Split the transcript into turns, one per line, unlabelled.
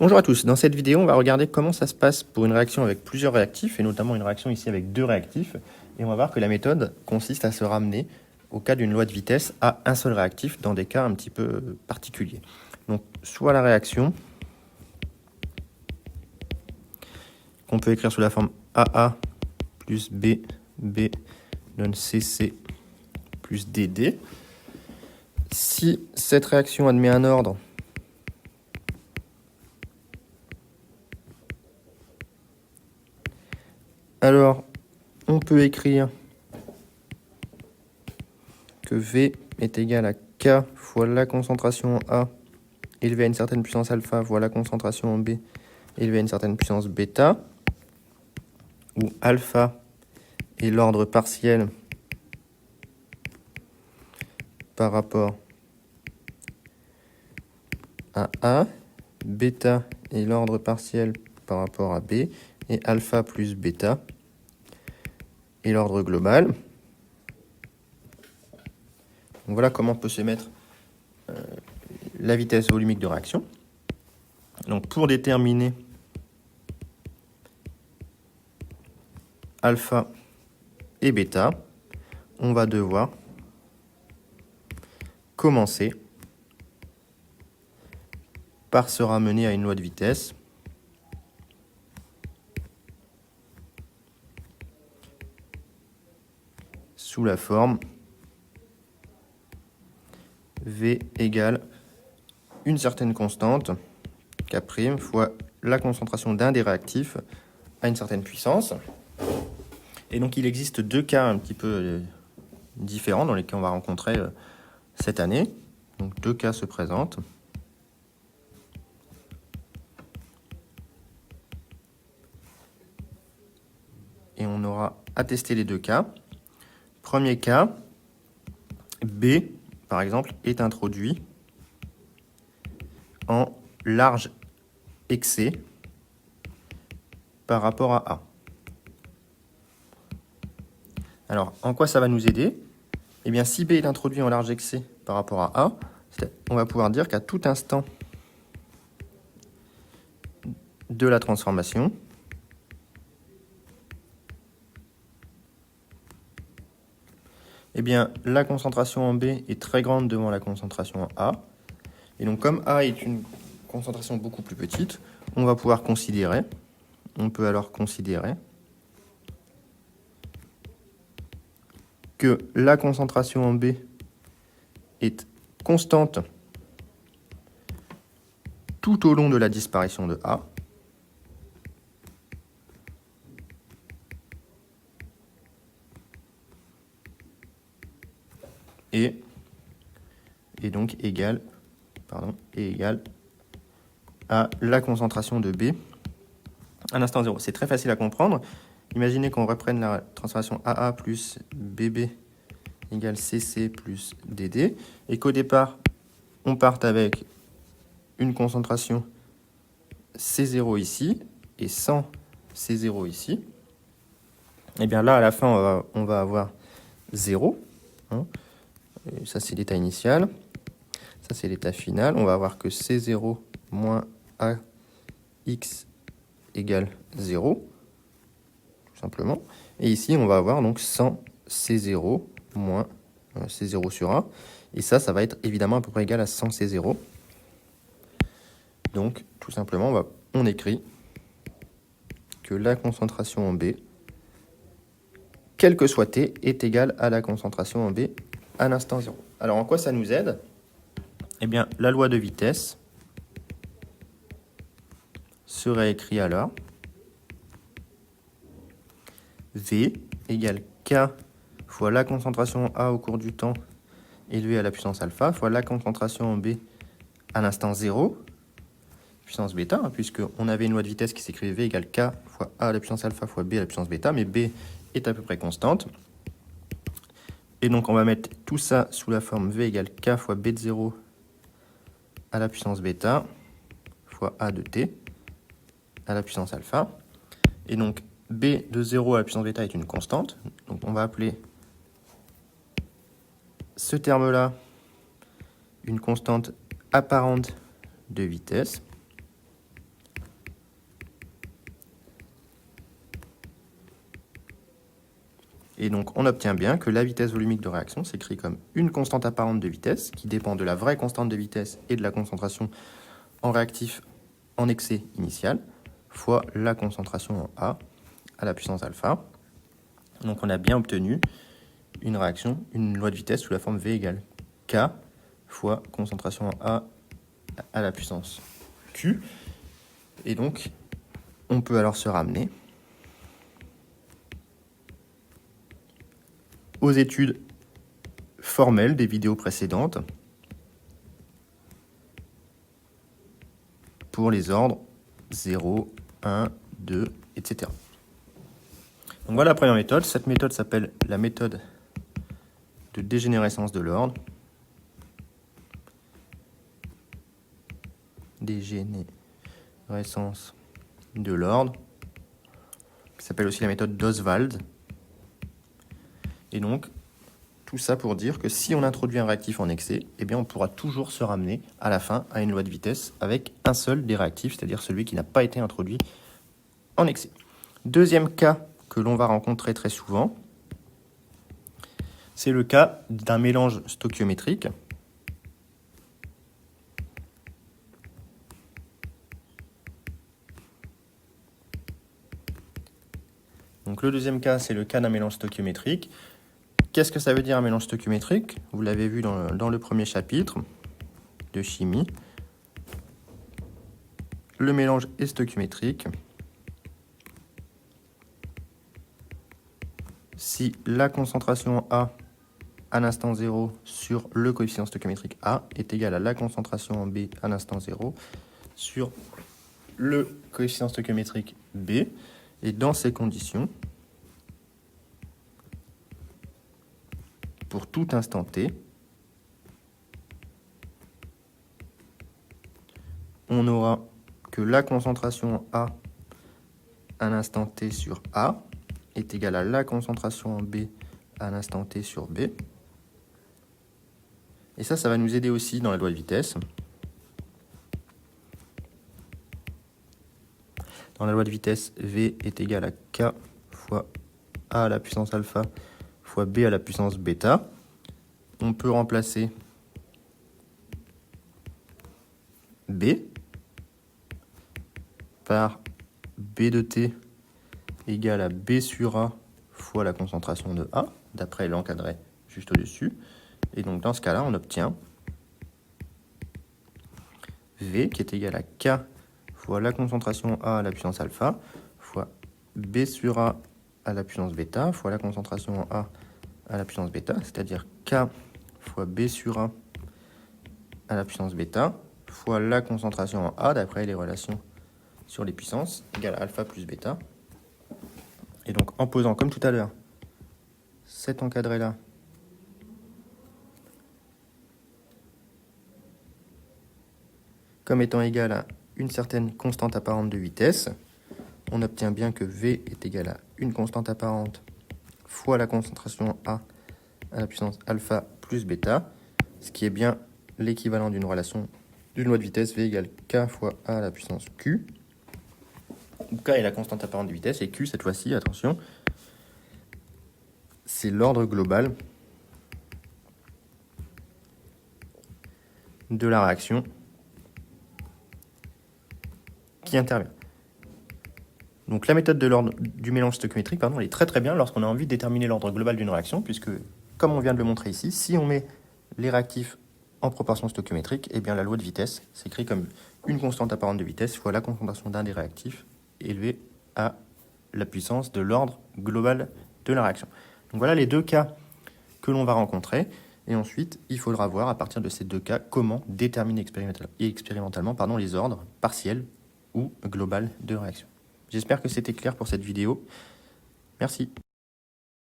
Bonjour à tous, dans cette vidéo on va regarder comment ça se passe pour une réaction avec plusieurs réactifs et notamment une réaction ici avec deux réactifs et on va voir que la méthode consiste à se ramener au cas d'une loi de vitesse à un seul réactif dans des cas un petit peu particuliers. Donc soit la réaction qu'on peut écrire sous la forme AA plus B donne CC plus DD. Si cette réaction admet un ordre alors, on peut écrire que V est égal à K fois la concentration en A élevée à une certaine puissance alpha fois la concentration en B élevée à une certaine puissance bêta, où alpha est l'ordre partiel par rapport à A, bêta est l'ordre partiel par rapport à B, et alpha plus bêta est l'ordre global. Donc voilà comment peut se mettre la vitesse volumique de réaction. Donc pour déterminer alpha et bêta, on va devoir commencer par se ramener à une loi de vitesse sous la forme V égale une certaine constante, K' fois la concentration d'un des réactifs à une certaine puissance. Et donc il existe deux cas un petit peu différents dans lesquels on va rencontrer cette année. Donc deux cas se présentent. Et on aura à tester les deux cas. Premier cas, B, par exemple, est introduit en large excès par rapport à A. Alors, en quoi ça va nous aider? Eh bien, si B est introduit en large excès par rapport à A, on va pouvoir dire qu'à tout instant de la transformation, eh bien, la concentration en B est très grande devant la concentration en A. Et donc, comme A est une concentration beaucoup plus petite, on va pouvoir considérer, on peut alors considérer que la concentration en B est constante tout au long de la disparition de A. Et donc égale à la concentration de B à l'instant 0. C'est très facile à comprendre. Imaginez qu'on reprenne la transformation AA plus BB égale CC plus DD, et qu'au départ, on parte avec une concentration C0 ici, et sans C0 ici. Et bien là, à la fin, on va avoir 0. Hein. Ça, c'est l'état initial. Ça, c'est l'état final. On va avoir que C0 moins AX égale 0, tout simplement. Et ici, on va avoir donc 100 C0 moins C0 sur A. Et ça va être évidemment à peu près égal à 100 C0. Donc, tout simplement, on écrit que la concentration en B, quel que soit T, est égale à la concentration en B à l'instant 0. Alors, en quoi ça nous aide? Eh bien, la loi de vitesse serait écrite alors V égale K fois la concentration A au cours du temps élevée à la puissance alpha fois la concentration en B à l'instant 0, puissance bêta, hein, puisqu'on avait une loi de vitesse qui s'écrivait V égale K fois A à la puissance alpha fois B à la puissance bêta, mais B est à peu près constante. Et donc on va mettre tout ça sous la forme V égale K fois B de 0 à la puissance bêta fois A de T à la puissance alpha. Et donc B de 0 à la puissance bêta est une constante. Donc on va appeler ce terme-là une constante apparente de vitesse. Et donc, on obtient bien que la vitesse volumique de réaction s'écrit comme une constante apparente de vitesse qui dépend de la vraie constante de vitesse et de la concentration en réactif en excès initial fois la concentration en A à la puissance alpha. Donc, on a bien obtenu une réaction, une loi de vitesse sous la forme V égale K fois concentration en A à la puissance Q. Et donc, on peut alors se ramener aux études formelles des vidéos précédentes pour les ordres 0, 1, 2, etc. Donc voilà la première méthode. Cette méthode s'appelle la méthode de dégénérescence de l'ordre. Dégénérescence de l'ordre, qui s'appelle aussi la méthode d'Oswald. Et donc, tout ça pour dire que si on introduit un réactif en excès, eh bien on pourra toujours se ramener à la fin à une loi de vitesse avec un seul des réactifs, c'est-à-dire celui qui n'a pas été introduit en excès. Deuxième cas que l'on va rencontrer très souvent, c'est le cas d'un mélange stoichiométrique. Donc le deuxième cas, c'est le cas d'un mélange stoichiométrique. Qu'est-ce que ça veut dire un mélange stoichiométrique? Vous l'avez vu dans le premier chapitre de chimie. Le mélange est stoichiométrique si la concentration A à l'instant 0 sur le coefficient stoichiométrique A est égale à la concentration en B à l'instant 0 sur le coefficient stoichiométrique B. Et dans ces conditions, pour tout instant t, on aura que la concentration A à l'instant t sur A est égale à la concentration en B à l'instant t sur B. Et ça va nous aider aussi dans la loi de vitesse. Dans la loi de vitesse, V est égal à K fois A à la puissance alpha fois B à la puissance bêta. On peut remplacer B par B de T égale à B sur A fois la concentration de A, d'après l'encadré juste au-dessus. Et donc dans ce cas-là, on obtient V qui est égal à K fois la concentration A à la puissance alpha fois B sur A à la puissance bêta fois la concentration en A à la puissance bêta, c'est-à-dire K fois B sur A à la puissance bêta fois la concentration en A, d'après les relations sur les puissances, égale à alpha plus bêta. Et donc en posant comme tout à l'heure cet encadré-là comme étant égal à une certaine constante apparente de vitesse, on obtient bien que V est égal à une constante apparente fois la concentration A à la puissance alpha plus bêta, ce qui est bien l'équivalent d'une relation d'une loi de vitesse V égale K fois A à la puissance Q, où K est la constante apparente de vitesse, et Q, cette fois-ci, attention, c'est l'ordre global de la réaction qui intervient. Donc la méthode de l'ordre du mélange stoichiométrique, elle est très très bien lorsqu'on a envie de déterminer l'ordre global d'une réaction, puisque, comme on vient de le montrer ici, si on met les réactifs en proportion stoichiométrique, eh bien la loi de vitesse s'écrit comme une constante apparente de vitesse fois la concentration d'un des réactifs élevée à la puissance de l'ordre global de la réaction. Donc voilà les deux cas que l'on va rencontrer, et ensuite il faudra voir à partir de ces deux cas comment déterminer expérimentalement les ordres partiels ou global de réaction. J'espère que c'était clair pour cette vidéo. Merci.